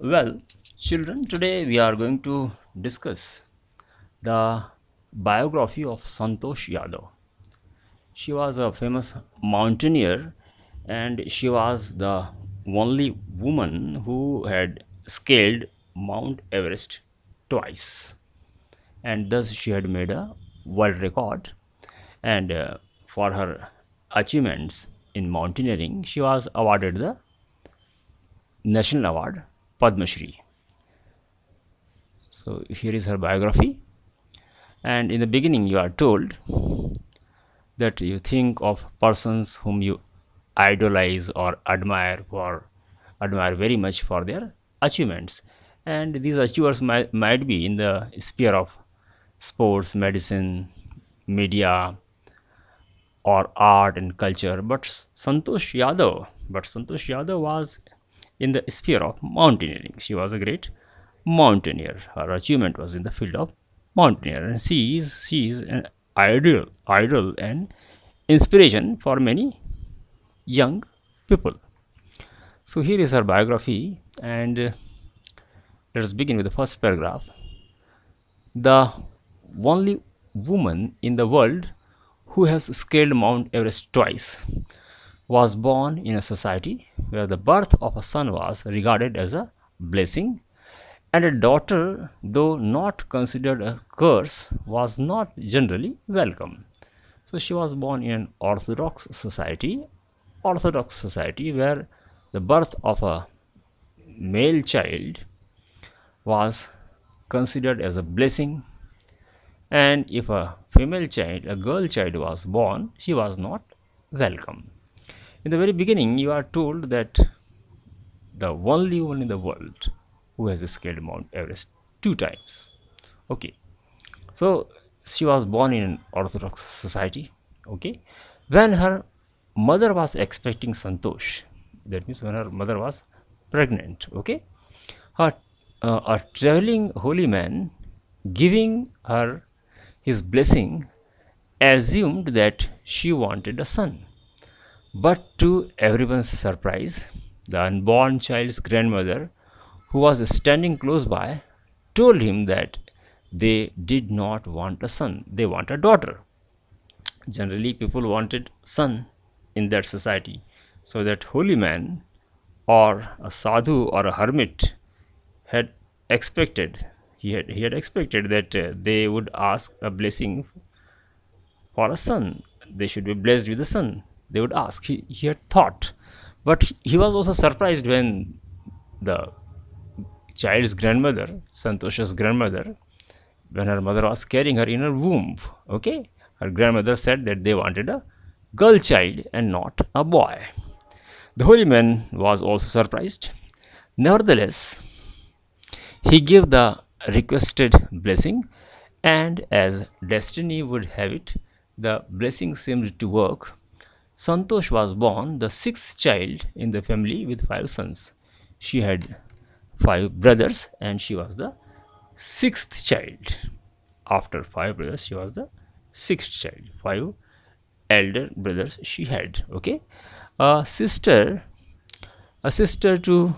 Well, children, today we are going to discuss the biography of Santosh Yadav. She was a famous mountaineer and she was the only woman who had scaled Mount Everest twice, and thus she had made a world record. And for her achievements in mountaineering, she was awarded the national award Padmashri. So here is her biography. And in the beginning, you are told that you think of persons whom you idolize or admire very much for their achievements. And these achievers might be in the sphere of sports, medicine, media, or art and culture. But Santosh Yadav was in the sphere of mountaineering. She was a great mountaineer. Her achievement was in the field of mountaineer, and she is an idol and inspiration for many young people. So here is her biography, and let us begin with the first paragraph. The only woman in the world who has scaled Mount Everest twice was born in a society where the birth of a son was regarded as a blessing, and a daughter, though not considered a curse, was not generally welcome. So she was born in an orthodox society where the birth of a male child was considered as a blessing, and if a female child, a girl child, was born, she was not welcome. In the very beginning, you are told that the only one in the world who has scaled Mount Everest two times. Okay, so she was born in an orthodox society. Okay, when her mother was expecting Santosh, that means when her mother was pregnant. Okay, her a traveling holy man giving her his blessing assumed that she wanted a son. But to everyone's surprise, the unborn child's grandmother, who was standing close by, told him that they did not want a son, they want a daughter. Generally, people wanted son in that society. So that holy man or a sadhu or a hermit had expected, he had expected that they would ask a blessing for a son. They should be blessed with a son. They would ask. He had thought, but he was also surprised when the child's grandmother, Santosh's grandmother, when her mother was carrying her in her womb. Okay, her grandmother said that they wanted a girl child and not a boy. The holy man was also surprised. Nevertheless, he gave the requested blessing, and as destiny would have it, the blessing seemed to work. Santosh was born the sixth child in the family with five sons. She had five brothers and she was the sixth child. After five brothers, she was the sixth child. Five elder brothers she had. Okay, a sister, a sister to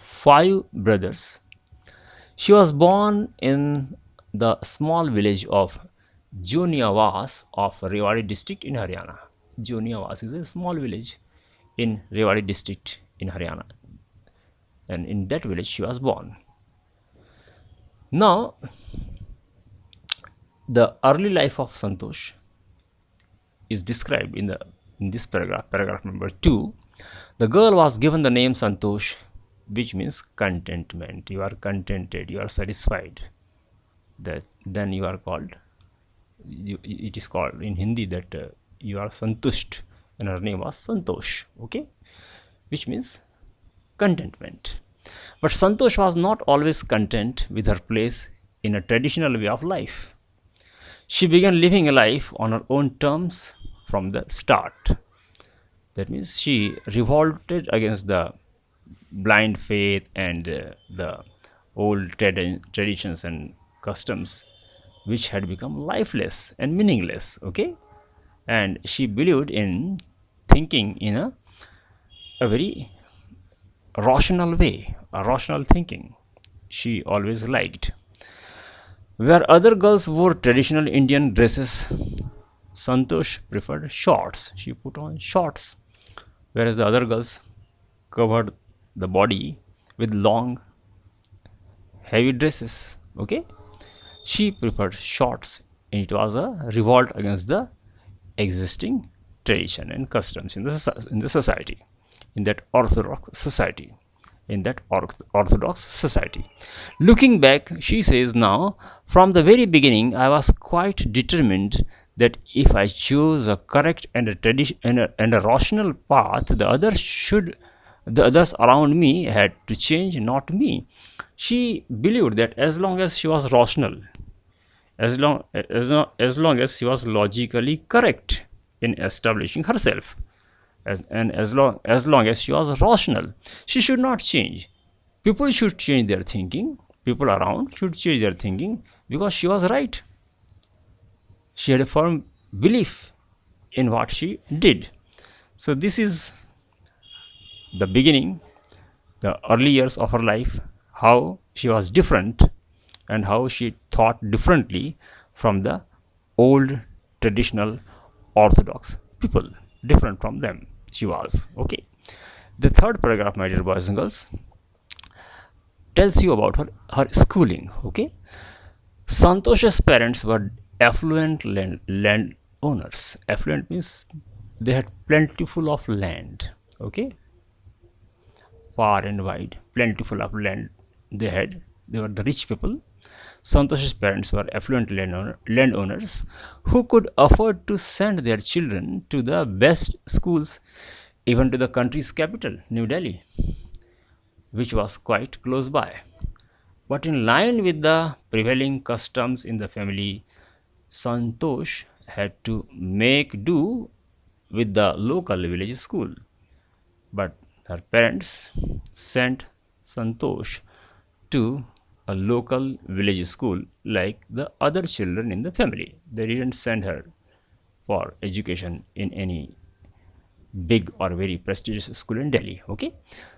five brothers. She was born in the small village of Joniawas of Rewari district in Haryana. Joniawas is a small village in Rewari district in Haryana, and in that village she was born. Now, the early life of Santosh is described in this paragraph number 2. The girl was given the name Santosh, which means contentment. You are contented, you are satisfied. That then you are called. It is called in Hindi that you are Santusht, and her name was Santosh. Okay, which means contentment. But Santosh was not always content with her place in a traditional way of life. She began living a life on her own terms from the start. That means she revolted against the blind faith and the old traditions and customs which had become lifeless and meaningless. Okay, and she believed in thinking in a very rational way, a rational thinking she always liked. Where other girls wore traditional Indian dresses, Santosh preferred shorts. She put on shorts, whereas the other girls covered the body with long, heavy dresses. Okay, she preferred shorts, and it was a revolt against the existing tradition and customs in the society, in that orthodox society, Looking back, she says, now, from the very beginning, I was quite determined that if I chose a correct and a tradition and a rational path, the others around me had to change, not me. She believed that as long as she was rational, as long as she was logically correct in establishing herself, as long as she was rational, she should not change. People should change their thinking. People around should change their thinking because she was right. She had a firm belief in what she did. So this is the beginning, the early years of her life, how she was different and how she thought differently from the old traditional orthodox people. Different from them she was. Okay. The third paragraph, my dear boys and girls, tells you about her schooling. Okay. Santosh's parents were affluent landowners. Affluent means they had plentiful of land. Okay, far and wide, plentiful of land they had. They were the rich people. Santosh's parents were affluent landowners who could afford to send their children to the best schools, even to the country's capital, New Delhi, which was quite close by. But in line with the prevailing customs in the family, Santosh had to make do with the local village school. But her parents sent Santosh to a local village school like the other children in the family. They didn't send her for education in any big or very prestigious school in Delhi. Okay,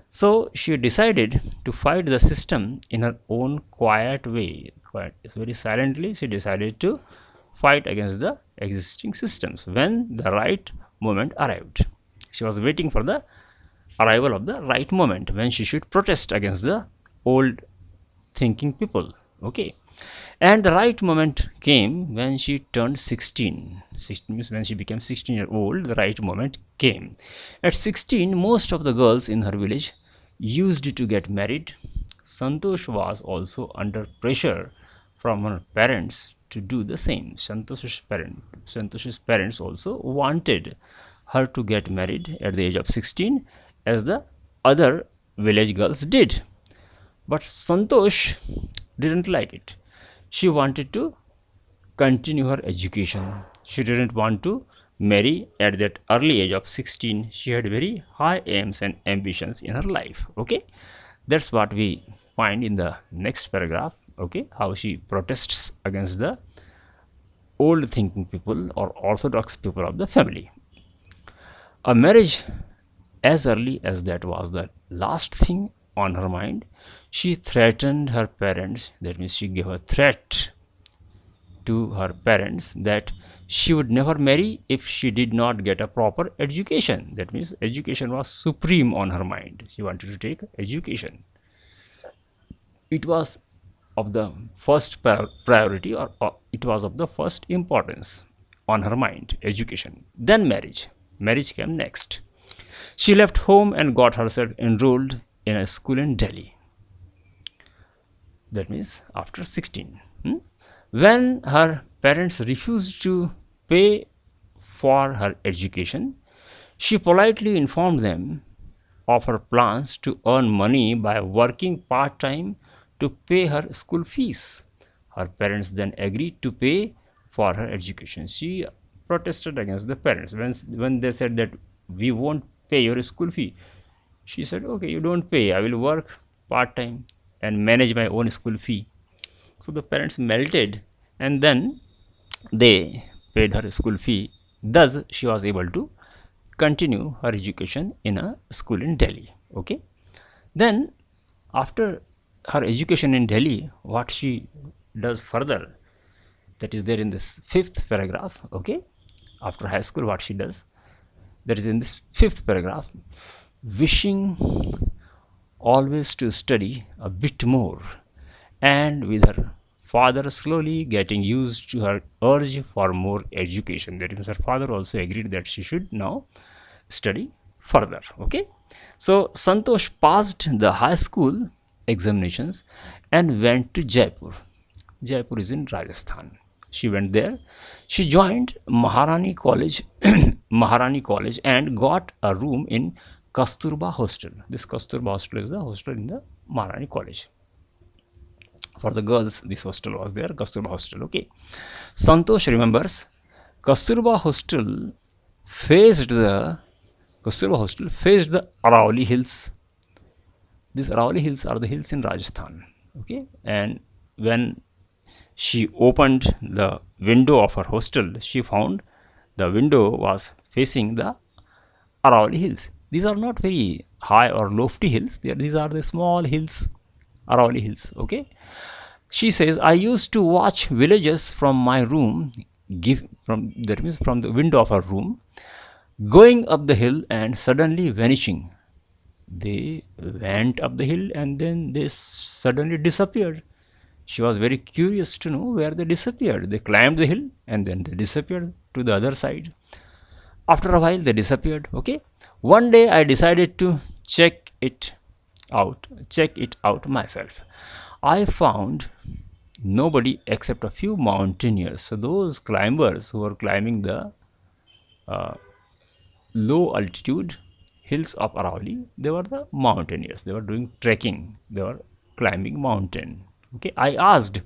so she decided to fight the system in her own quiet way, very silently. She decided to fight against the existing systems when the right moment arrived. She was waiting for the arrival of the right moment when she should protest against the old thinking people. Okay, and the right moment came when she turned 16. 16 means when she became 16-year-old. The right moment came at 16. Most of the girls in her village used to get married. Santosh was also under pressure from her parents to do the same. Santosh's parents also wanted her to get married at the age of 16 as the other village girls did. But Santosh didn't like it. She wanted to continue her education. She didn't want to marry at that early age of 16. She had very high aims and ambitions in her life. Okay, that's what we find in the next paragraph. Okay, how she protests against the old thinking people or orthodox people of the family. A marriage as early as that was the last thing on her mind. She threatened her parents, that means she gave a threat to her parents that she would never marry if she did not get a proper education. That means education was supreme on her mind. She wanted to take education. It was of the first priority, or it was of the first importance on her mind, education. Then marriage. Marriage came next. She left home and got herself enrolled in a school in Delhi. That means after 16. When her parents refused to pay for her education, she politely informed them of her plans to earn money by working part-time to pay her school fees. Her parents then agreed to pay for her education. She protested against the parents when they said that we won't pay your school fee. She said, okay, you don't pay, I will work part-time and manage my own school fee. So the parents melted and then they paid her school fee. Thus she was able to continue her education in a school in Delhi. Okay, Then after her education in Delhi, what she does further, that is there in this fifth paragraph. Okay, after high school, what she does, that is in this fifth paragraph. Wishing always to study a bit more, and with her father slowly getting used to her urge for more education. That means her father also agreed that she should now study further. Okay, so Santosh passed the high school examinations and went to Jaipur. Jaipur is in Rajasthan. She went there. She joined Maharani College, Maharani College, and got a room in Kasturba Hostel. This Kasturba Hostel is the hostel in the Maharani College. For the girls, this hostel was there, Kasturba Hostel. Okay. Santosh remembers Kasturba Hostel faced the Kasturba Hostel faced the Arauli Hills. These Arauli Hills are the hills in Rajasthan. Okay, and when she opened the window of her hostel, she found the window was facing the Arauli Hills. These are not very high or lofty hills. These are the small hills, Arauli Hills. Okay. She says, I used to watch villages from my room, that means from the window of her room, going up the hill and suddenly vanishing. They went up the hill and then they suddenly disappeared. She was very curious to know where they disappeared. They climbed the hill and then they disappeared to the other side. After a while, they disappeared. Okay. One day, I decided to check it out myself. I found nobody except a few mountaineers. So those climbers who were climbing the low altitude hills of Arauli, they were the mountaineers. They were doing trekking. They were climbing mountain. Okay, I asked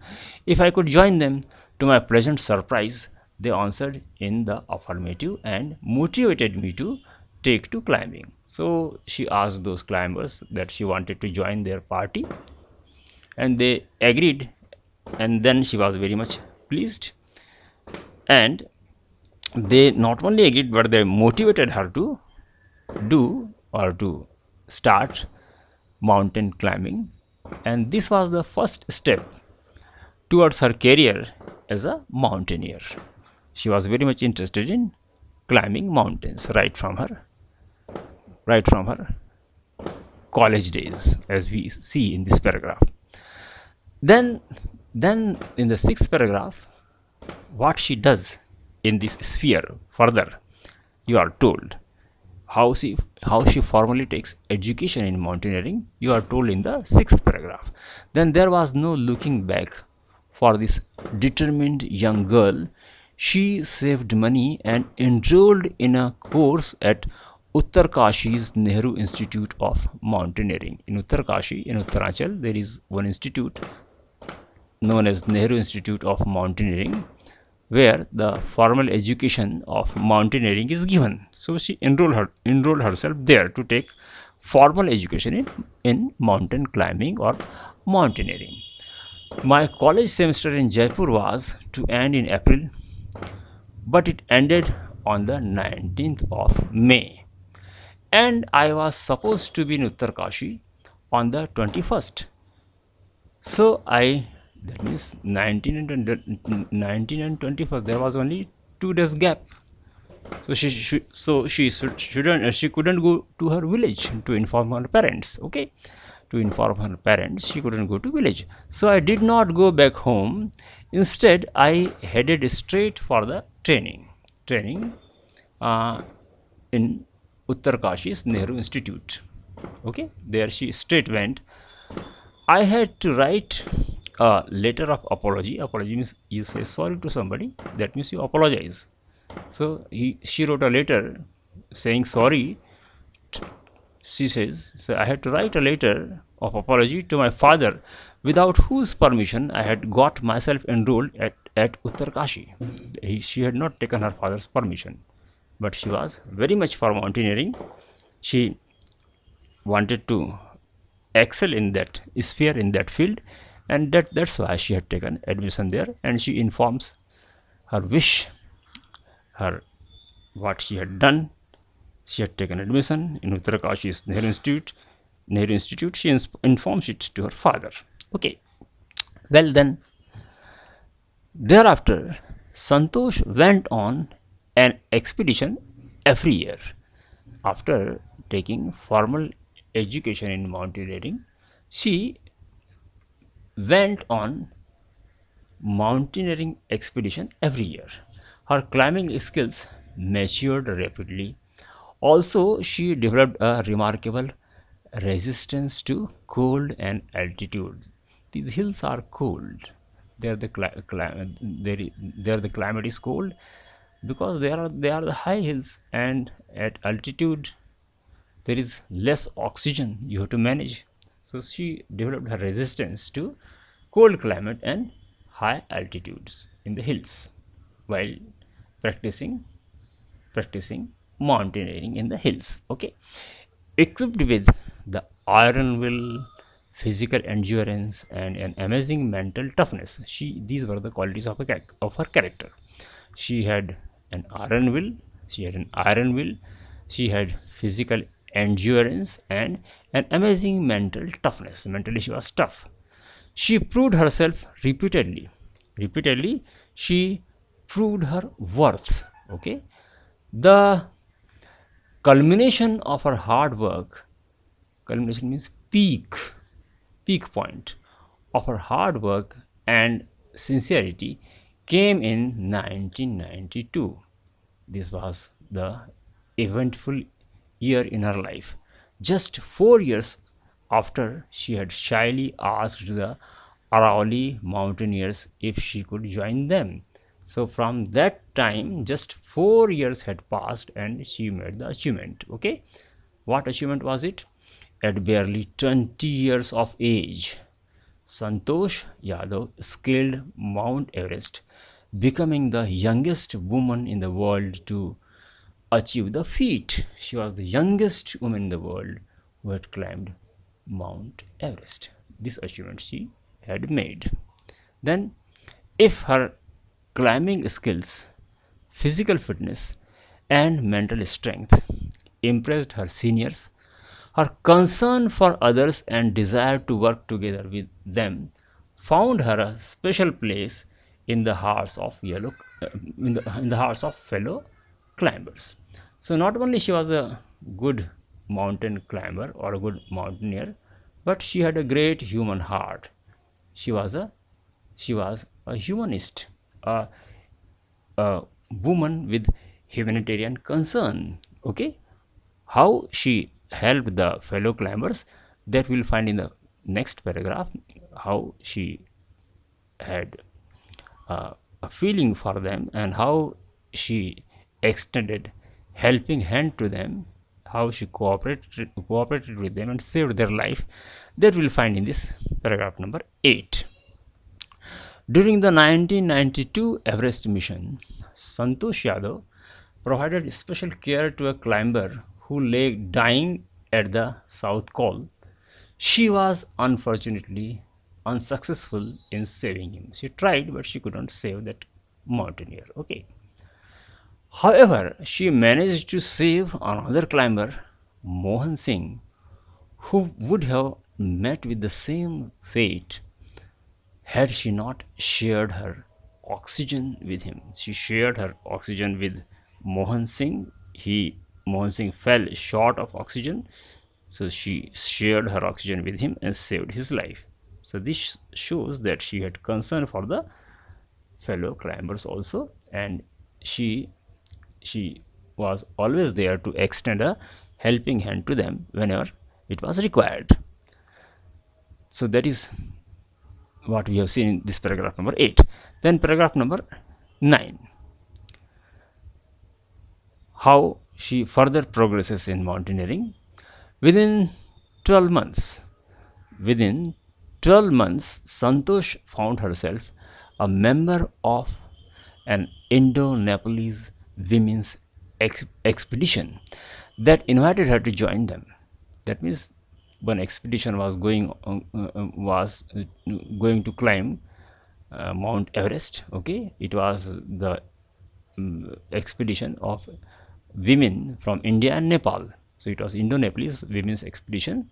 if I could join them. To my pleasant surprise, they answered in the affirmative and motivated me to take to climbing. So she asked those climbers that she wanted to join their party, and they agreed, and then she was very much pleased, and they not only agreed but they motivated her to do or to start mountain climbing, and this was the first step towards her career as a mountaineer. She was very much interested in climbing mountains right from her college days, as we see in this paragraph. Then in the sixth paragraph, what she does in this sphere further, you are told how she formally takes education in mountaineering. You are told in the sixth paragraph. Then there was no looking back for this determined young girl. She saved money and enrolled in a course at Uttarkashi's Nehru Institute of Mountaineering. In Uttarkashi, in Uttaranchal, there is one institute known as Nehru Institute of Mountaineering, where the formal education of mountaineering is given. So she enrolled herself there to take formal education in mountain climbing or mountaineering. My college semester in Jaipur was to end in April, but it ended on the 19th of May, and I was supposed to be in Uttarkashi on the 21st. So that means 19 and 21st, there was only 2 days gap. So she couldn't go to her village to inform her parents. Okay, to inform her parents, she couldn't go to village. So I did not go back home. Instead, I headed straight for the training in Uttarkashi's Nehru Institute. Okay, there she straight went. I had to write a letter of apology. Apology means you say sorry to somebody. That means you apologize. So she wrote a letter saying sorry. She says, so I had to write a letter of apology to my father, without whose permission I had got myself enrolled at Uttarkashi. She had not taken her father's permission, but she was very much for mountaineering. She wanted to excel in that sphere, in that field, and that's why she had taken admission there. And she informs her wish, her what she had done. She had taken admission in Uttarkashi's Nehru Institute, Nehru Institute, she informs it to her father. Okay. Well then, thereafter, Santosh went on an expedition every year. After taking formal education in mountaineering, she went on mountaineering expedition every year. Her climbing skills matured rapidly. Also, she developed a remarkable resistance to cold and altitude. These hills are cold. There the there the climate is cold because they are the high hills, and at altitude there is less oxygen you have to manage. So she developed her resistance to cold climate and high altitudes in the hills while practicing practicing mountaineering in the hills. Okay. Equipped with the iron will, physical endurance, and an amazing mental toughness. These were the qualities of her character. She had an iron will, she had an iron will, she had physical endurance and an amazing mental toughness. Mentally she was tough. She proved herself repeatedly. Repeatedly she proved her worth. Okay. The culmination of her hard work, culmination means peak point of her hard work and sincerity came in 1992. This was the eventful year in her life. Just 4 years after she had shyly asked the Aravalli mountaineers if she could join them. So from that time, just 4 years had passed and she made the achievement. Okay, what achievement was it? At barely 20 years of age, Santosh Yadav scaled Mount Everest, becoming the youngest woman in the world to achieve the feat. She was the youngest woman in the world who had climbed Mount Everest. This achievement she had made. Then, if her climbing skills, physical fitness, and mental strength impressed her seniors, her concern for others and desire to work together with them found her a special place in the hearts of in the hearts of fellow climbers. So not only she was a good mountain climber or a good mountaineer, but she had a great human heart. She was a humanist, a, a woman with humanitarian concern. Okay, how she helped the fellow climbers, that we'll find in the next paragraph. How she had a feeling for them and how she extended helping hand to them, how she cooperated with them and saved their life, that we'll find in this paragraph number 8. During the 1992 Everest mission, Santosh Yadav provided special care to a climber who lay dying at the South Col. She was unfortunately unsuccessful in saving him. She tried, but she couldn't save that mountaineer. Okay. However, she managed to save another climber, Mohan Singh, who would have met with the same fate had she not shared her oxygen with him. She shared her oxygen with Mohan Singh. Mohan Singh fell short of oxygen, so she shared her oxygen with him and saved his life. So this shows that she had concern for the fellow climbers also, and she was always there to extend a helping hand to them whenever it was required. So that is what we have seen in this paragraph number 8. Then paragraph number 9, how she further progresses in mountaineering. Within 12 months, within 12 months, Santosh found herself a member of an Indo-Nepalese women's expedition that invited her to join them. That means one expedition was going to climb Mount Everest. Okay, it was the expedition of women from India and Nepal. So it was Indo-Nepalese women's expedition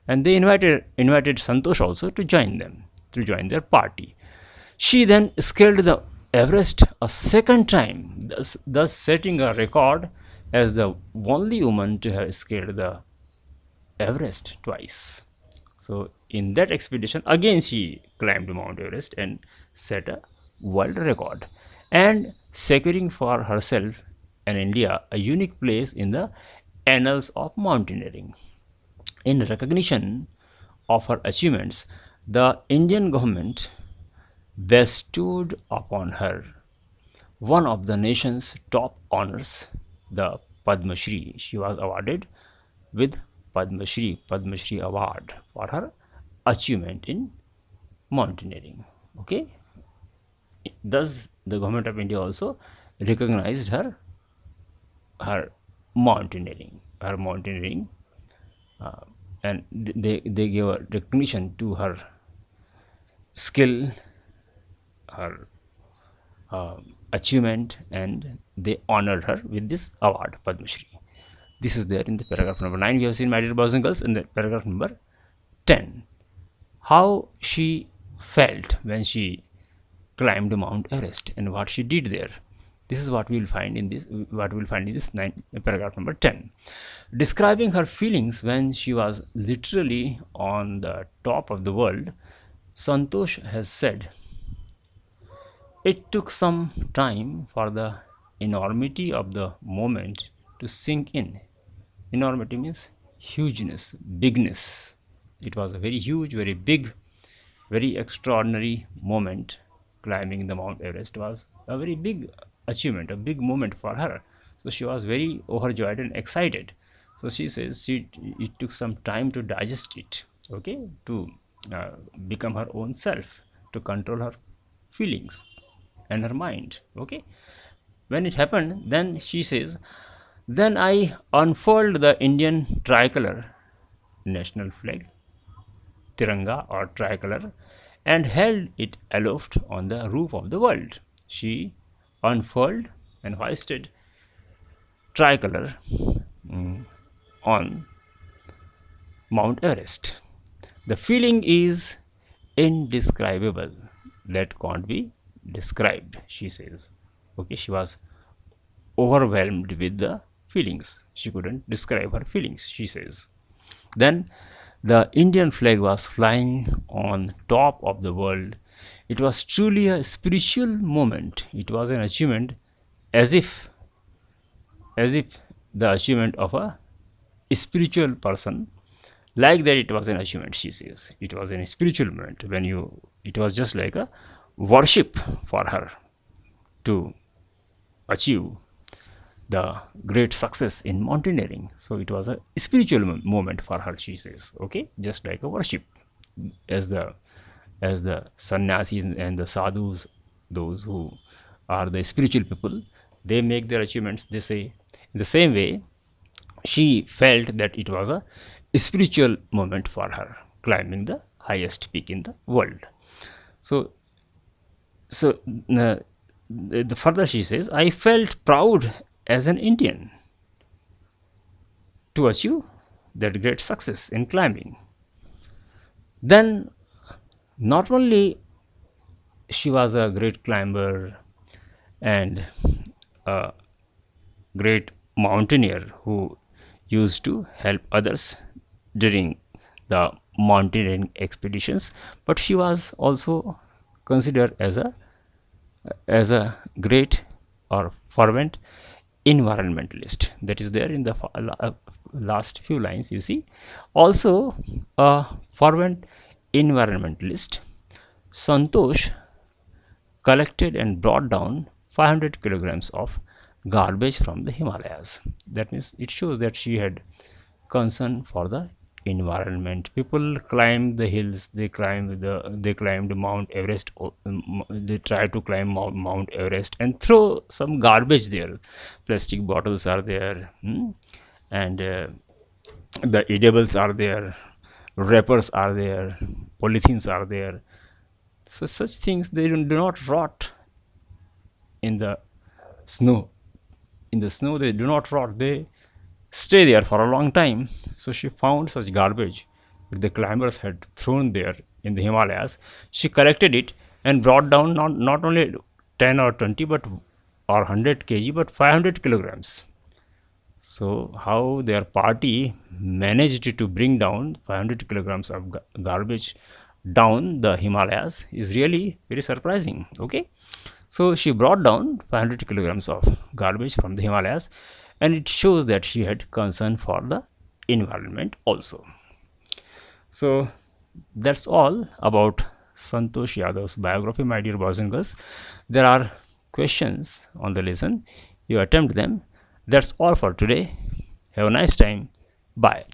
and they invited Santosh also to join them, to join their party. She then scaled the Everest a second time, thus setting a record as the only woman to have scaled the Everest twice. So in that expedition, again she climbed Mount Everest and set a world record, and securing for herself and India a unique place in the annals of mountaineering. In recognition of her achievements, the Indian government bestowed upon her one of the nation's top honors, the Padmashri. She was awarded with Padmashri Award for her achievement in mountaineering. Okay, thus the government of India also recognized her mountaineering, uh, and they gave a recognition to her skill, her achievement, and they honored her with this award, Padma Shri. This is there in the paragraph number 9. We have seen, my dear boys and girls, in the paragraph number 10, how she felt when she climbed Mount Everest and what she did there. This is what we will find in this, paragraph number 10. Describing her feelings when she was literally on the top of the world, Santosh has said, "It took some time for the enormity of the moment to sink in." Enormity means hugeness, bigness. It was a very huge, very big, very extraordinary moment. Climbing the Mount Everest was a very big achievement, a big moment for her. So she was very overjoyed and excited. So she says it took some time to digest it, okay, to become her own self, to control her feelings and her mind. Okay, when it happened, then she says, then I unfurled the Indian tricolor, national flag, Tiranga or tricolor, and held it aloft on the roof of the world. She unfurled and hoisted tricolor on Mount Everest. The feeling is indescribable, that can't be described, she says. Okay, she was overwhelmed with the feelings. She couldn't describe her feelings, she says. Then the Indian flag was flying on top of the world. It was truly a spiritual moment. It was an achievement, as if the achievement of a spiritual person. Like that, it was an achievement, she says. It was a spiritual moment. It was just like a worship for her to achieve the great success in mountaineering. So it was a spiritual moment for her, she says. Okay, just like a worship, as the sannyasis and the sadhus, those who are the spiritual people, they make their achievements, they say. In the same way, she felt that it was a spiritual moment for her, climbing the highest peak in the world. So the further she says, I felt proud as an Indian to achieve that great success in climbing. Then not only she was a great climber and a great mountaineer who used to help others during the mountaineering expeditions, but she was also considered as a great or fervent environmentalist. That is there in the last few lines, you see. Also a fervent environmentalist, Santosh collected and brought down 500 kilograms of garbage from the Himalayas. That means it shows that she had concern for the environment. People climbed the hills, they climbed Mount Everest, they tried to climb Mount Everest and throw some garbage there. Plastic bottles are there, and the edibles are there, wrappers are there, polythenes are there. So such things, they do not rot in the snow. In the snow they do not rot, they stay there for a long time. So she found such garbage the climbers had thrown there in the Himalayas, she collected it and brought down not only 10 or 20 but or 100 kg but 500 kilograms. So how their party managed to bring down 500 kilograms of garbage down the Himalayas is really very surprising. Okay, so she brought down 500 kilograms of garbage from the Himalayas, and it shows that she had concern for the environment also. So that's all about Santosh Yadav's biography, my dear boys and girls. There are questions on the lesson. You attempt them. That's all for today. Have a nice time. Bye.